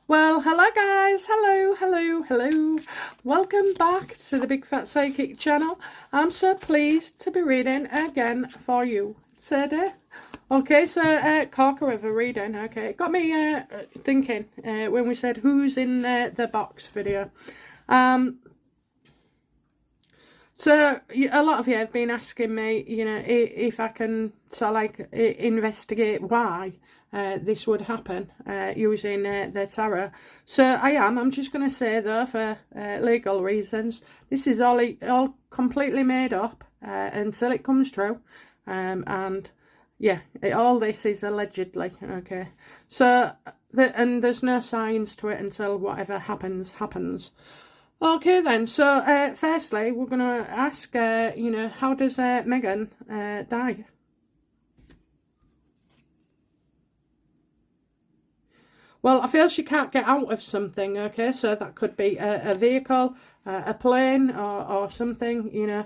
Well, hello guys, hello. Welcome back to the Big Fat Psychic channel. I'm so pleased to be reading again for you today. Okay, so Corker River reading, okay. It got me thinking when we said who's in the box video. So a lot of you have been asking me, if I can investigate why this would happen using the tarot. So I am. I'm just going to say though, for legal reasons, this is all completely made up until it comes true, and yeah, all this is allegedly. Okay, so and there's no signs to it until whatever happens. Okay then, so firstly we're going to ask, how does Meghan die? Well, I feel she can't get out of something, okay, so that could be a vehicle, a plane or something, Do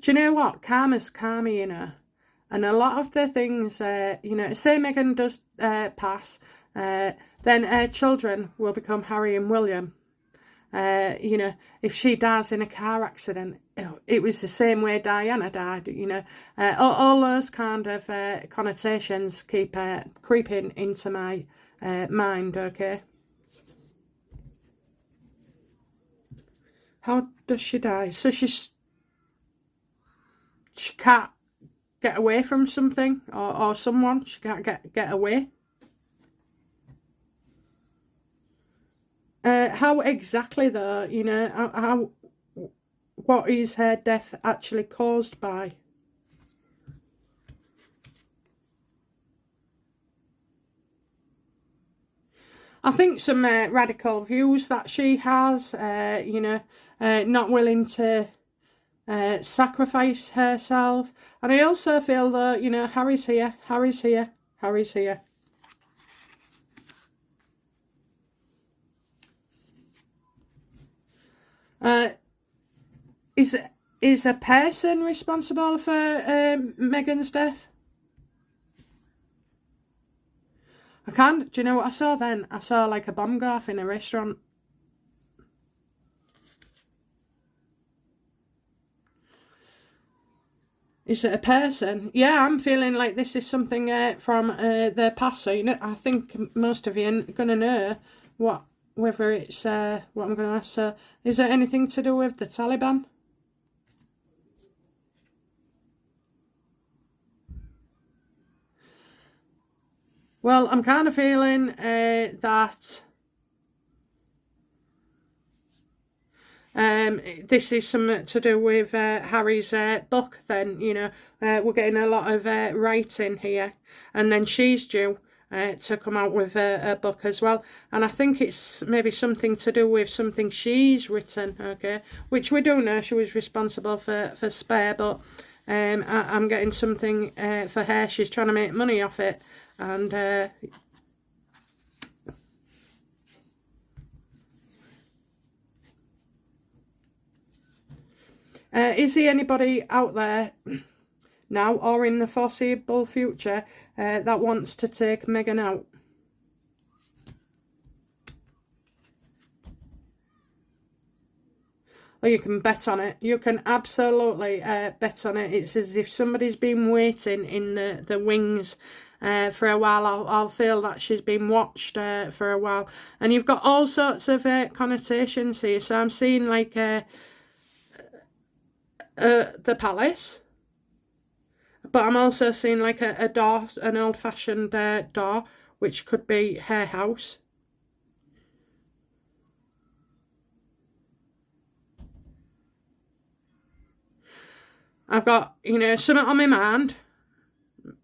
you know what? Karma's karma, and a lot of the things, say Meghan does pass, then her children will become Harry and William. If she dies in a car accident, it was the same way Diana died, all those kind of connotations keep creeping into my mind, okay? How does she die? So she can't get away from something or someone. She can't get away. How exactly though, how what is her death actually caused by? I think some radical views that she has, not willing to sacrifice herself. And I also feel that, Harry's here. Is a person responsible for Meghan's death? I can't. Do you know what I saw then? I saw like a bomb go off in a restaurant. Is it a person? Yeah, I'm feeling like this is something from the past. So, I think most of you are going to know whether it's what I'm going to ask. So, is there anything to do with the Taliban? Well, I'm kind of feeling that this is something to do with Harry's book then, we're getting a lot of writing here, and then she's due to come out with a book as well, and I think it's maybe something to do with something she's written, okay, which we do know she was responsible for Spare, but I'm getting something for her. She's trying to make money off it, and is there anybody out there now or in the foreseeable future that wants to take Meghan out? Or you can bet on it. You can absolutely bet on it. It's as if somebody's been waiting in the wings for a while. I'll feel that she's been watched for a while. And you've got all sorts of connotations here. So I'm seeing like the palace. But I'm also seeing like a door, an old-fashioned door, which could be her house. I've got, something on my mind.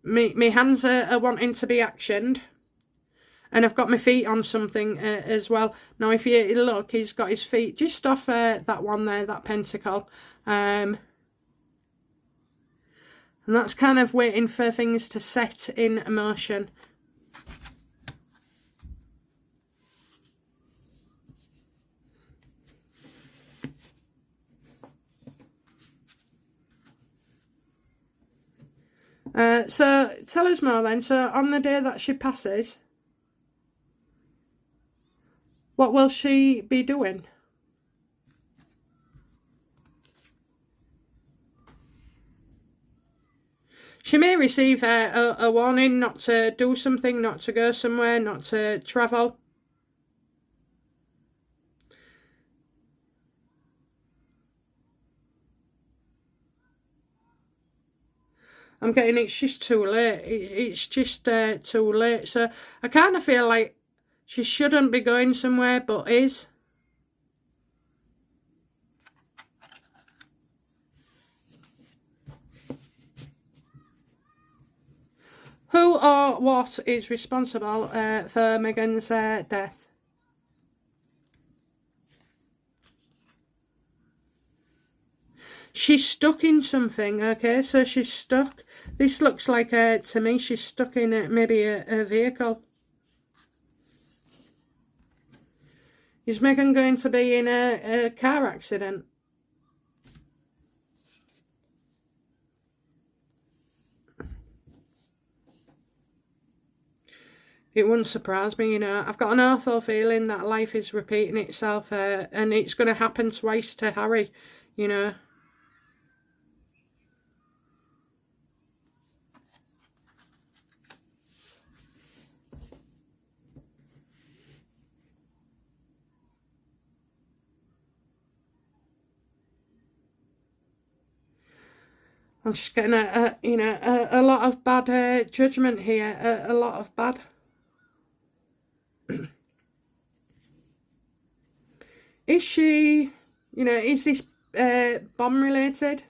My hands are wanting to be actioned. And I've got my feet on something as well. Now, if you look, he's got his feet just off that one there, that pentacle. And that's kind of waiting for things to set in motion. So tell us more then. So on the day that she passes, what will she be doing? She may receive a warning not to do something, not to go somewhere, not to travel. I'm getting it's just too late. It's just too late. So I kind of feel like she shouldn't be going somewhere, but is. Who or what is responsible for Meghan's death? She's stuck in something, okay? So she's stuck. This looks like, to me, she's stuck in maybe a vehicle. Is Meghan going to be in a car accident? It wouldn't surprise me, you know. I've got an awful feeling that life is repeating itself, and it's going to happen twice to Harry, you know. I'm just getting a lot of bad judgment here, a lot of bad. Is she, is this bomb related?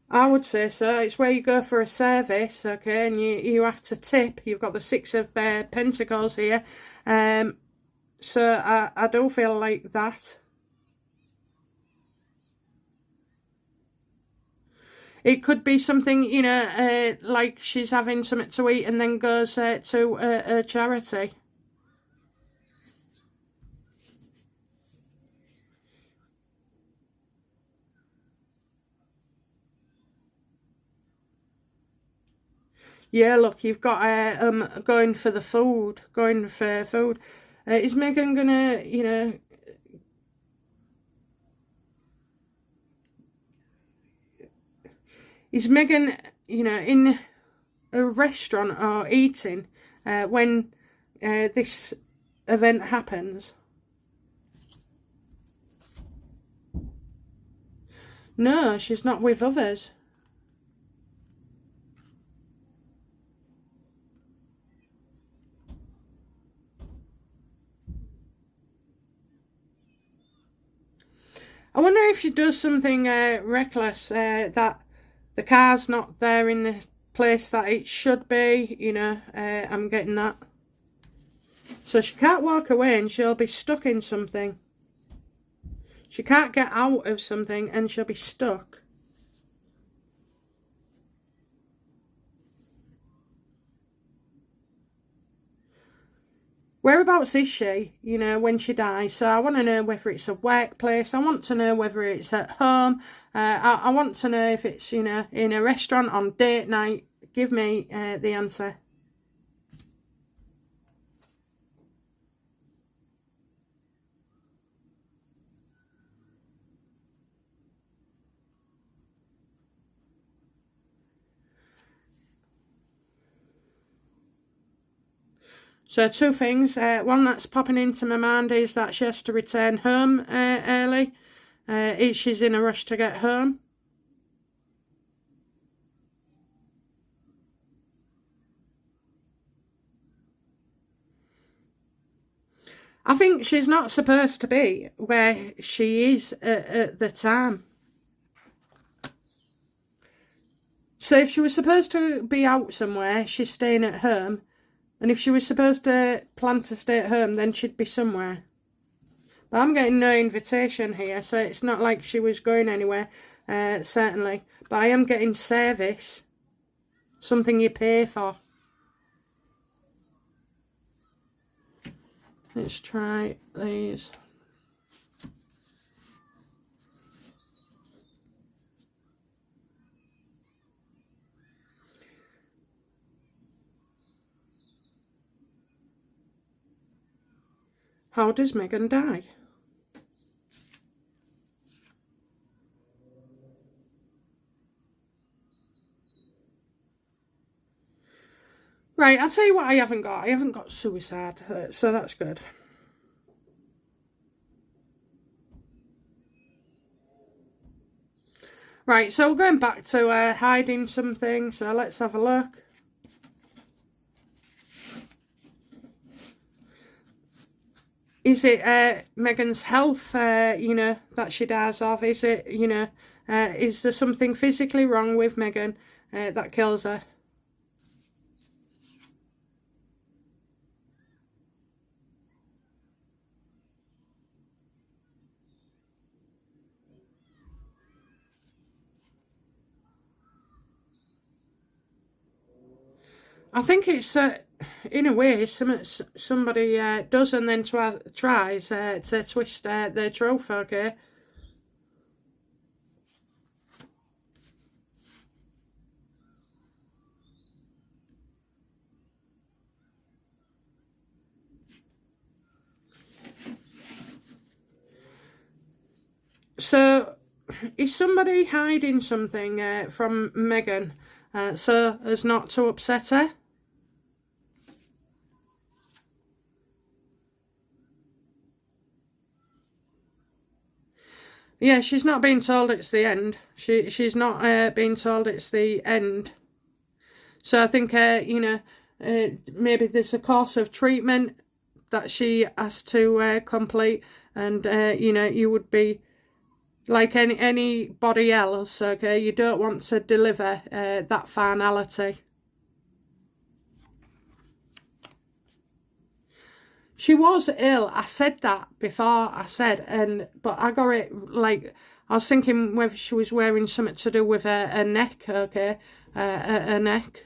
I would say so. It's where you go for a service, okay, and you have to tip. You've got the Six of Pentacles here. So I do feel like that. It could be something, like she's having something to eat and then goes to a charity. Yeah, look, you've got going for the food, going for food. Is Meghan gonna, is Meghan, in a restaurant or eating when this event happens? No, she's not with others. I wonder if she does something reckless, that the car's not there in the place that it should be, I'm getting that. So she can't walk away and she'll be stuck in something. She can't get out of something and she'll be stuck. Whereabouts is she, when she dies? So I want to know whether it's a workplace. I want to know whether it's at home. I want to know if it's, in a restaurant on date night. Give me the answer. So two things. One that's popping into my mind is that she has to return home early. She's in a rush to get home. I think she's not supposed to be where she is at the time. So if she was supposed to be out somewhere, she's staying at home. And if she was supposed to plan to stay at home, then she'd be somewhere. But I'm getting no invitation here, so it's not like she was going anywhere, certainly. But I am getting service, something you pay for. Let's try these. How does Meghan die? Right, I'll tell you what I haven't got. I haven't got suicide, so that's good. Right, so we're going back to hiding something, so let's have a look. Is it Meghan's health, that she dies of? Is it, is there something physically wrong with Meghan that kills her? I think it's, in a way, somebody does and then tries to twist their truth, okay? So, is somebody hiding something from Meghan so as not to upset her? Yeah, she's not being told it's the end. She's not being told it's the end. So I think, maybe there's a course of treatment that she has to complete, and, you would be like anybody else, okay? You don't want to deliver that finality. She was ill. I said that before. But I got it like, I was thinking whether she was wearing something to do with her neck, okay? Her neck.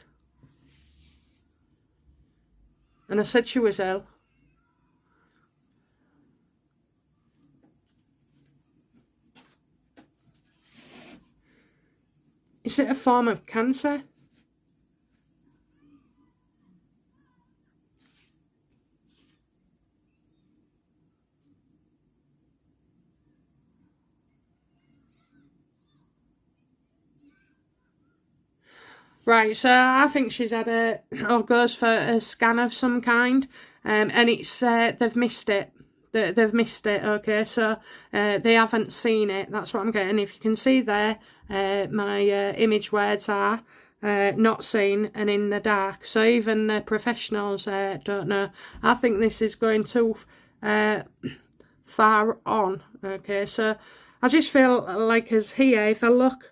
And I said she was ill. Is it a form of cancer? Right, so I think she's had or goes for a scan of some kind, and it's, they've missed it. They've missed it, okay, so they haven't seen it. That's what I'm getting. If you can see there, my image words are not seen and in the dark. So even the professionals don't know. I think this is going too far on, okay, so I just feel like as here, if I look,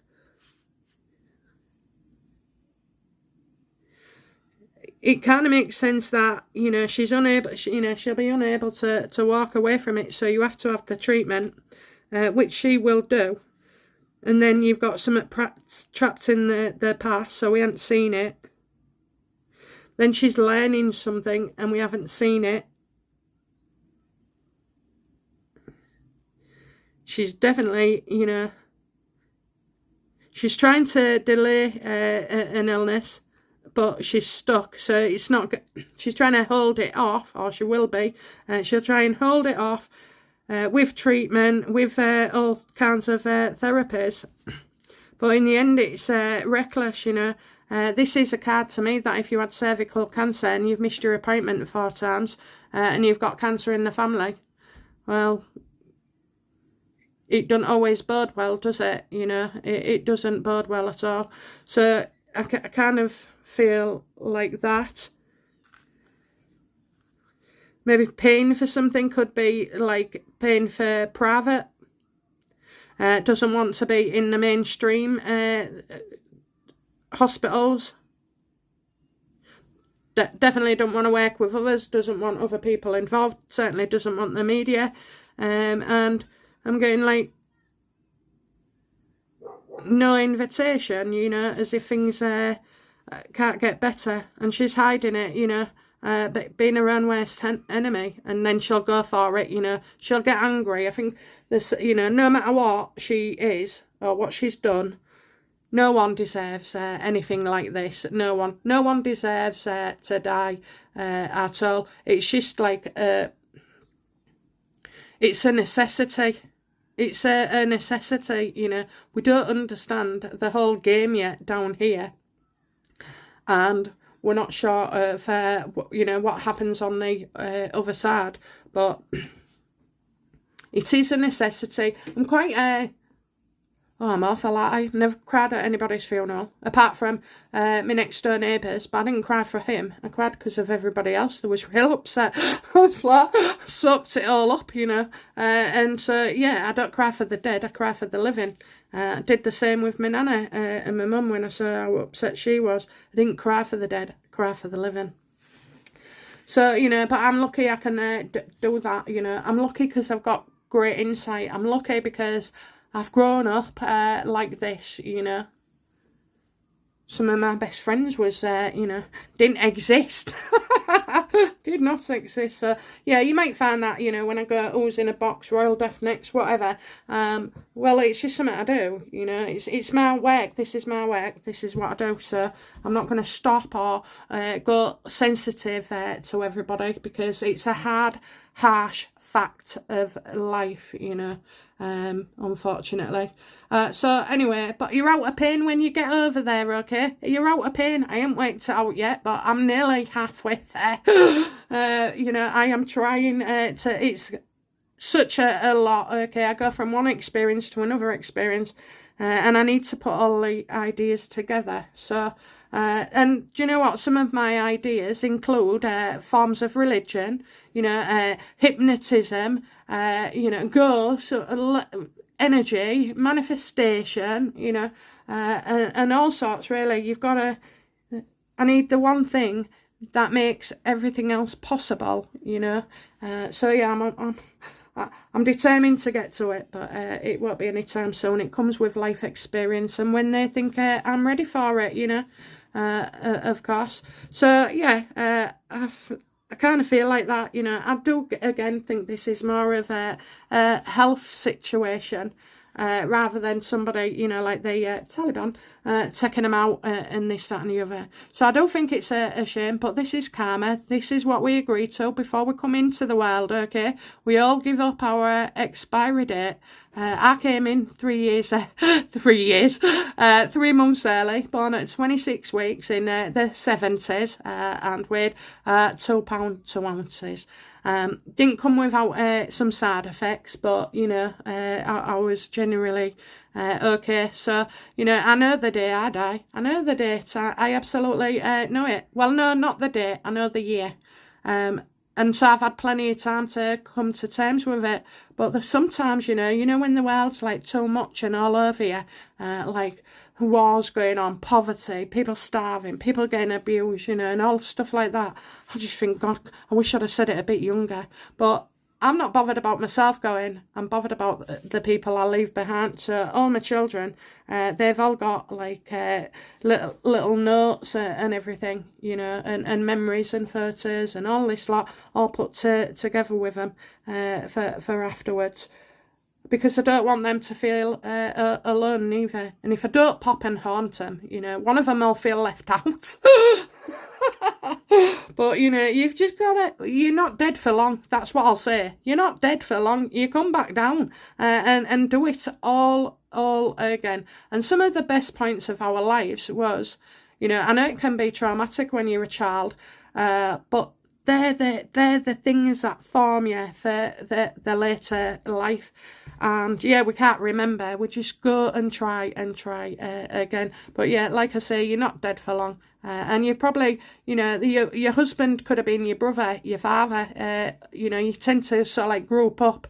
it kind of makes sense that, she's unable, she'll be unable to walk away from it. So you have to have the treatment, which she will do. And then you've got something trapped in the past, so we haven't seen it. Then she's learning something and we haven't seen it. She's definitely, she's trying to delay an illness, but she's stuck, so it's not, she's trying to hold it off, or she will be, she'll try and hold it off with treatment, with all kinds of therapies, but in the end it's reckless, this is a card to me that if you had cervical cancer and you've missed your appointment 4 times and you've got cancer in the family, well, it doesn't always bode well, does it? It doesn't bode well at all. So I kind of feel like that. Maybe paying for something could be like paying for private. Doesn't want to be in the mainstream hospitals. Definitely don't want to work with others. Doesn't want other people involved. Certainly doesn't want the media. And I'm getting like no invitation, as if things can't get better, and she's hiding it, but being her own worst enemy, and then she'll go for it, she'll get angry. I think this, no matter what she is or what she's done, no one deserves anything like this. No one deserves to die at all. It's just like it's a necessity. It's a necessity, you know. We don't understand the whole game yet down here. And we're not sure of, you know, what happens on the other side. But it is a necessity. I'm quite... I'm awful. I never cried at anybody's funeral, apart from my next door neighbours, but I didn't cry for him. I cried because of everybody else that was real upset. I was like, soaked it all up, you know. And so, yeah, I don't cry for the dead, I cry for the living. I did the same with my nana and my mum when I saw how upset she was. I didn't cry for the dead, I cry for the living. So, you know, but I'm lucky I can do that, you know. I'm lucky because I've got great insight. I'm lucky because I've grown up like this, you know. Some of my best friends was, you know, didn't exist. Did not exist. So, yeah, you might find that, you know, when I go, who's in a box, Royal Death Next, whatever. Well, it's just something I do, you know. It's my work. This is my work. This is what I do. So I'm not going to stop or go sensitive to everybody, because it's a hard, harsh fact of life, you know, unfortunately. So anyway, but you're out of pain when you get over there, okay? You're out of pain. I ain't worked it out yet, but I'm nearly halfway there. You know, I am trying to, it's such a lot, okay? I go from one experience to another experience, and I need to put all the ideas together. So, and do you know what? Some of my ideas include forms of religion, you know, hypnotism, you know, ghosts, energy, manifestation, you know, and all sorts, really. You've got to, I need the one thing that makes everything else possible, you know. So, yeah, I'm determined to get to it, but it won't be anytime soon. It comes with life experience, and when they think I'm ready for it, you know, of course. So, yeah, I kind of feel like that, you know. I do, again, think this is more of a health situation, rather than somebody, you know, like the Taliban taking them out and this, that and the other. So I don't think it's a shame, but this is karma. This is what we agree to before we come into the world, okay? We all give up our expiry date. I came in 3 years, 3 months early, born at 26 weeks in the 70s, and weighed 2 pounds 2 ounces. Didn't come without some side effects, but, you know, I was generally okay. So, you know, I know the day I die. I know the date. I absolutely know it. Well, no, not the date. I know the year. And so I've had plenty of time to come to terms with it. But there's sometimes, you know, when the world's like too much and all over you, like wars going on, poverty, people starving, people getting abused, you know, and all stuff like that. I just think, God, I wish I'd have said it a bit younger. But I'm not bothered about myself going. I'm bothered about the people I leave behind. So all my children, they've all got like little notes and everything, you know, and memories and photos and all this lot, all put together with them for afterwards. Because I don't want them to feel alone neither. And if I don't pop and haunt them, you know, one of them will feel left out. But, you know, you've just got to, you're not dead for long. That's what I'll say. You're not dead for long. You come back down and do it all again. And some of the best points of our lives was, you know, I know it can be traumatic when you're a child, but they're the things that form you for the later life. And yeah, we can't remember. We just go and try again. But yeah, like I say, you're not dead for long. And you probably, you know, your husband could have been your brother, your father. You know, you tend to sort of like group up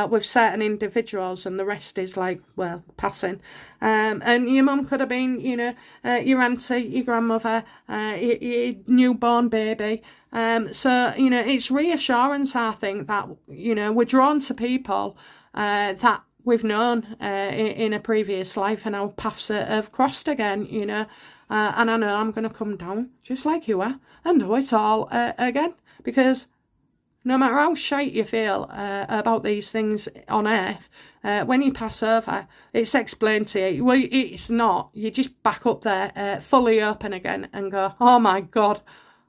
with certain individuals, and the rest is like, well, passing. And your mum could have been, you know, your auntie, your grandmother, your newborn baby. So, you know, it's reassurance, I think, that, you know, we're drawn to people that we've known in a previous life, and our paths have crossed again, you know. And I know I'm going to come down, just like you are, and do it all again. Because no matter how shite you feel about these things on earth, when you pass over, it's explained to you. Well, it's not. You just back up there, fully open again, and go, oh my God,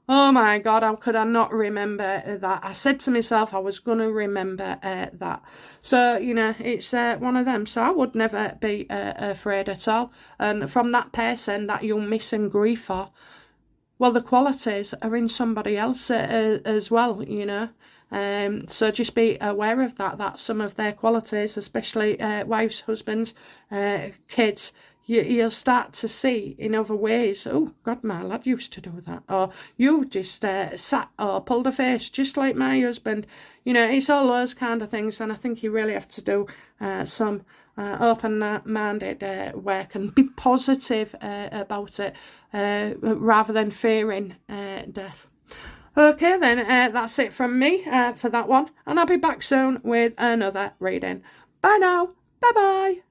Oh my God, how could I not remember that? I said to myself I was going to remember that. So, you know, it's one of them. So I would never be afraid at all. And from that person that you'll miss and grieve for, well, the qualities are in somebody else as well, you know. So just be aware of that some of their qualities, especially wives, husbands, kids, you'll start to see in other ways, oh, God, my lad used to do that. Or you just sat or pulled a face just like my husband. You know, it's all those kind of things. And I think you really have to do some open-minded work and be positive about it rather than fearing death. Okay then, that's it from me for that one. And I'll be back soon with another reading. Bye now. Bye-bye.